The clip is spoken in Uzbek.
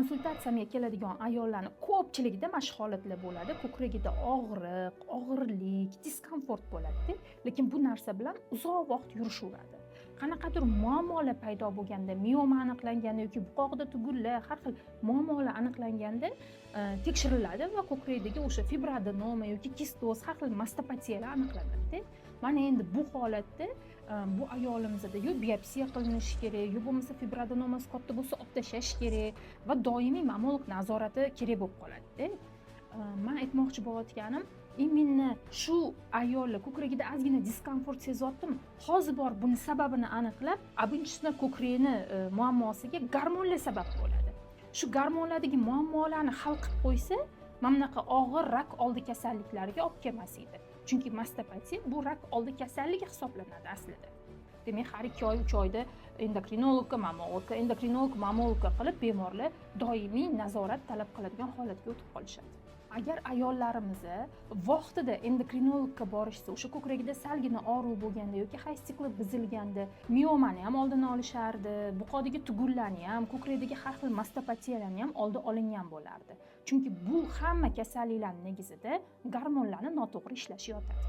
konsultatsiyamga keladigan ayollarning ko'pchiligida mana shu holatlar bo'ladi. Ko'kragida og'riq, og'irlik, diskomfort bo'ladi. Lekin bu narsa bilan uzoq vaqt yurishaveradi. Qanaqadir muammolar paydo bo'lganda, mioma aniqlanganda yoki buqoqda tugullar, har xil muammolar aniqlanganda tekshiriladi va ko'krakdagi o'sha fibroadenoma yoki kistoz, har xil mastopatiyalar aniqlanadi. Mana endi bu holatda bu ayolimizda yo biopsiya qilinishi kerak, yo bo'lmasa fibroadenomasi katta bo'lsa olib tashlash kerak va doimiy mammolog nazorati kerak bo'lib qoladi. Men aytmoqchi bo'layotganim, именно shu ayollar ko'kragida ozgina diskomfort sezyaptimi? Hozir bor buni sababini aniqlab, birinchisidan ko'krakni muammosiga gormonlar sabab bo'ladi. Shu gormonlardagi muammolarni hal qilib qo'ysa, mana bunaqa og'ir rak oldi kasalliklariga olib kelmas edi. Chunki mastopatiya bu rak oldi kasalligi hisoblanadi aslida. Demak, har 2 oy, 3 oyda endokrinologga, mammologga qilib bemorlar doimiy nazorat talab qiladigan holatga o'tib qolishadi. Agar ayollarimiz vaqtida endokrinologga borishsa, o'sha ko'kragida salgina og'riq bo'lganda yoki hayz sikli buzilganda miomani ham oldini olishardi, buqodagi tugullarni ham, ko'krakdagi har xil mastopatiyalarni ham oldi olingan bo'lardi. Chunki bu hamma kasalliklarning negizida gormonlarning noto'g'ri ishlashi yotadi.